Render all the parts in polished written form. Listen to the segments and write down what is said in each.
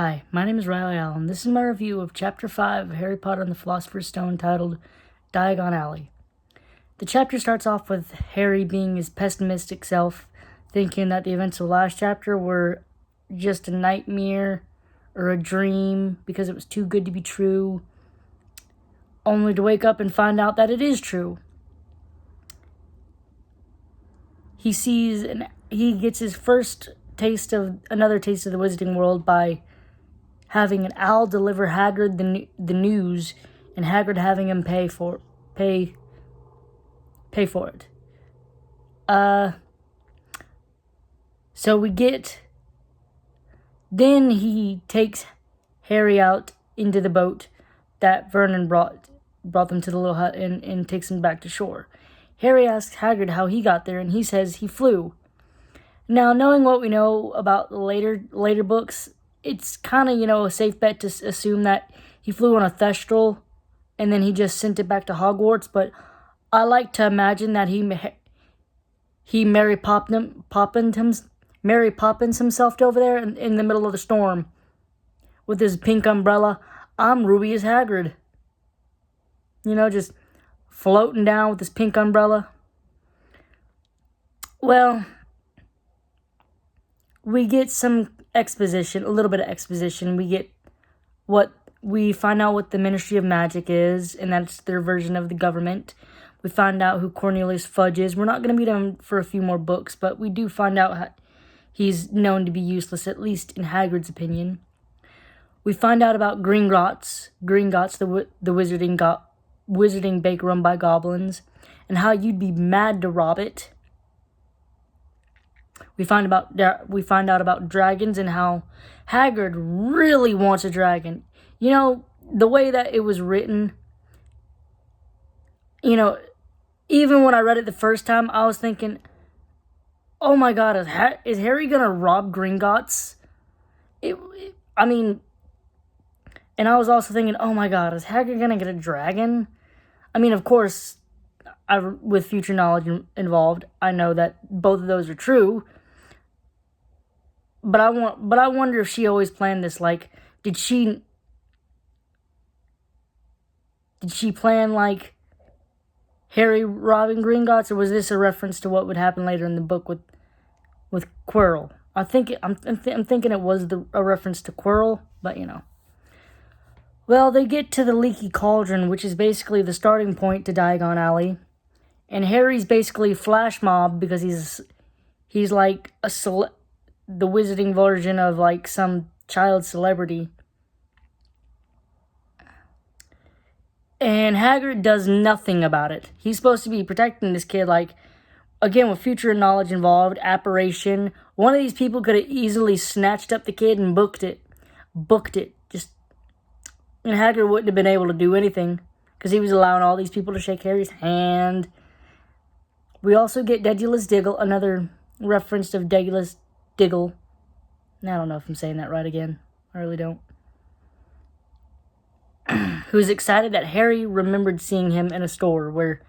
Hi, my name is Riley Allen. This is my review of Chapter 5 of Harry Potter and the Philosopher's Stone titled Diagon Alley. The chapter starts off with Harry being his pessimistic self, thinking that the events of the last chapter were just a nightmare or a dream because it was too good to be true, only to wake up and find out that it is true. He gets his first taste of the Wizarding World by having an owl deliver Hagrid the news, and Hagrid having him pay for it. Then he takes Harry out into the boat that Vernon brought them to the little hut and takes him back to shore. Harry asks Hagrid how he got there, and he says he flew. Now, knowing what we know about the later books, it's kind of, a safe bet to assume that he flew on a Thestral and then he just sent it back to Hogwarts, but I like to imagine that he Mary Poppins himself over there in the middle of the storm with his pink umbrella. I'm Ruby as Hagrid. Just floating down with his pink umbrella. Well, we get some exposition, a little bit of exposition. We find out what the Ministry of Magic is, and that's their version of the government. We find out who Cornelius Fudge is. We're not going to meet him for a few more books, but we do find out how he's known to be useless, at least in Hagrid's opinion. We find out about Gringotts, the wizarding bake run by goblins, and how you'd be mad to rob it. We find out about dragons and how Hagrid really wants a dragon. The way that it was written, even when I read it the first time, I was thinking, oh my God, is Harry going to rob Gringotts? And I was also thinking, oh my God, is Hagrid going to get a dragon? Of course, with future knowledge involved, I know that both of those are true. But I wonder if she always planned this. Like, did she plan like Harry robbing Gringotts, or was this a reference to what would happen later in the book with Quirrell? I'm thinking it was a reference to Quirrell, but Well, they get to the Leaky Cauldron, which is basically the starting point to Diagon Alley, and Harry's basically flash mob because he's like the wizarding version of like some child celebrity. And Hagrid does nothing about it. He's supposed to be protecting this kid, like, again, with future knowledge involved, apparition. One of these people could have easily snatched up the kid and booked it. And Hagrid wouldn't have been able to do anything because he was allowing all these people to shake Harry's hand. We also get Dedulus Diggle, another reference to Dedulus Diggle. I don't know if I'm saying that right again. I really don't. Who's excited that Harry remembered seeing him in a store where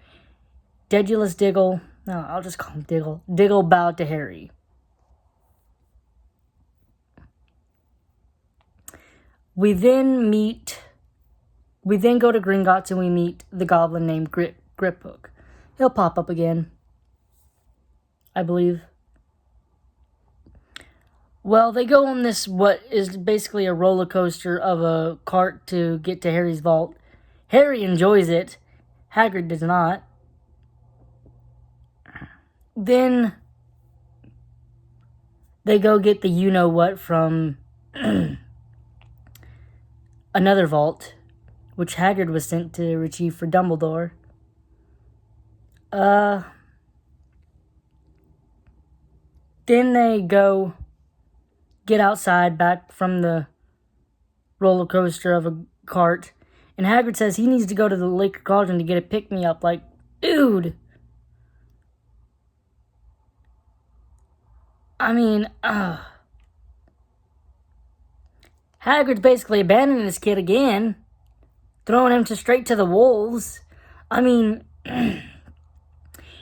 Dedulus Diggle, no, I'll just call him Diggle. Diggle bowed to Harry. We then go to Gringotts and we meet the goblin named Griphook. He'll pop up again, I believe. Well, they go on this, what is basically a roller coaster of a cart to get to Harry's vault. Harry enjoys it. Hagrid does not. Then they go get the you-know-what from another vault, which Hagrid was sent to retrieve for Dumbledore. Then they go get outside back from the roller coaster of a cart, and Hagrid says he needs to go to the Leaky Cauldron to get a pick-me-up. Like, dude. Hagrid's basically abandoning this kid again, throwing him straight to the wolves.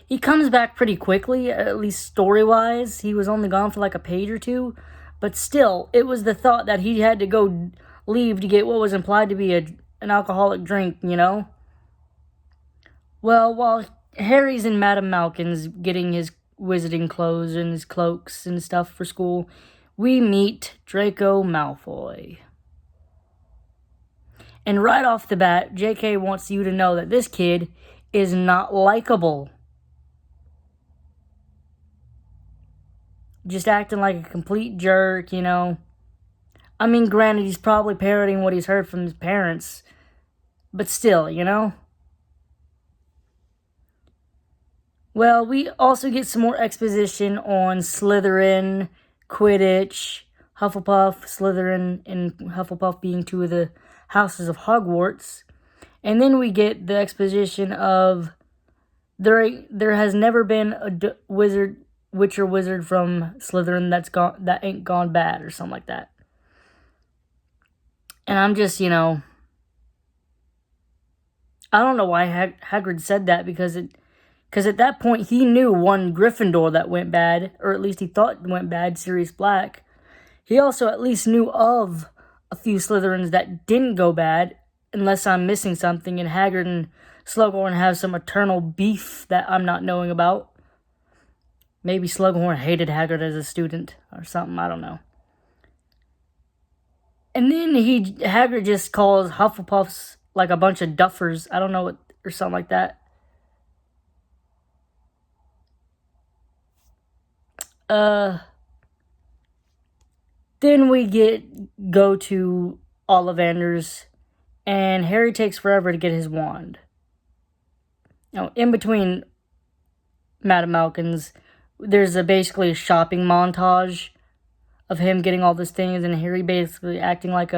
He comes back pretty quickly, at least story-wise. He was only gone for like a page or two. But still, it was the thought that he had to go leave to get what was implied to be an alcoholic drink, you know? Well, while Harry's in Madame Malkin's getting his wizarding clothes and his cloaks and stuff for school, we meet Draco Malfoy. And right off the bat, JK wants you to know that this kid is not likable. Just acting like a complete jerk, you know. I mean, granted, he's probably parroting what he's heard from his parents. But still, you know. Well, we also get some more exposition on Slytherin, Quidditch, Hufflepuff, Slytherin, and Hufflepuff being two of the houses of Hogwarts. And then we get the exposition of there has never been a witch or wizard from Slytherin that ain't gone bad or something like that. And I'm just, you know, I don't know why Hagrid said that, because at that point he knew one Gryffindor that went bad, or at least he thought went bad, Sirius Black. He also at least knew of a few Slytherins that didn't go bad, unless I'm missing something, and Hagrid and Slughorn have some eternal beef that I'm not knowing about. Maybe Slughorn hated Hagrid as a student or something, I don't know. And then Hagrid just calls Hufflepuffs like a bunch of duffers, I don't know what, or something like that. Then we go to Ollivander's, and Harry takes forever to get his wand. Now, in between Madame Malkin's, there's basically a shopping montage of him getting all these things, and Harry basically acting like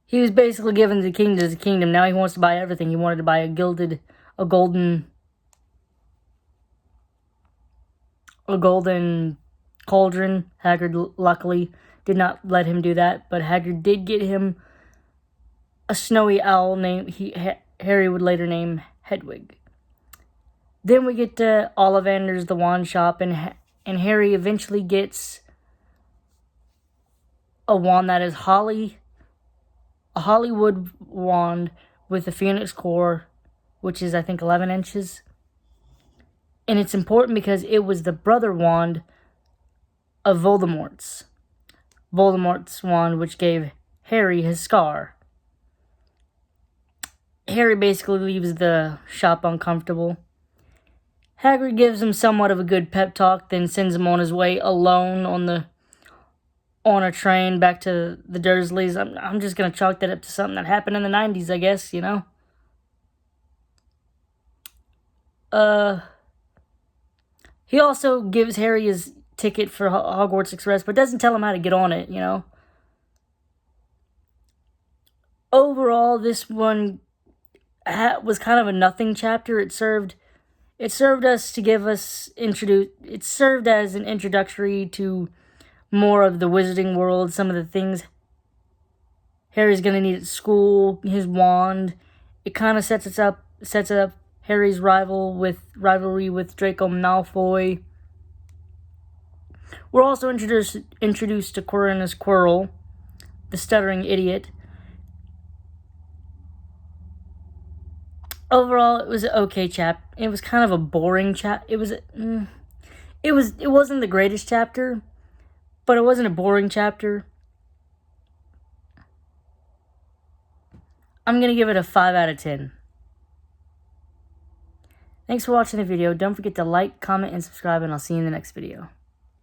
he was basically given the king to his kingdom. Now he wants to buy everything. He wanted to buy a golden cauldron. Hagrid luckily did not let him do that, but Hagrid did get him a snowy owl name Harry would later name Hedwig. Then we get to Ollivander's, the wand shop, and Harry eventually gets a wand that is a Hollywood wand with a phoenix core, which is I think 11 inches. And it's important because it was the brother wand of Voldemort's wand, which gave Harry his scar. Harry basically leaves the shop uncomfortable. Hagrid gives him somewhat of a good pep talk, then sends him on his way alone on a train back to the Dursleys. I'm just going to chalk that up to something that happened in the 90s, I guess, you know? He also gives Harry his ticket for Hogwarts Express, but doesn't tell him how to get on it, you know? Overall, this one was kind of a nothing chapter. It served as an introductory to more of the wizarding world, some of the things Harry's going to need at school, his wand. It kind of sets up Harry's rivalry with Draco Malfoy. We're also introduced to Quirinus Quirrell, the stuttering idiot. Overall, it was an okay chapter. It was kind of a boring chapter. It wasn't the greatest chapter, but it wasn't a boring chapter. I'm going to give it a 5 out of 10. Thanks for watching the video. Don't forget to like, comment, and subscribe, and I'll see you in the next video.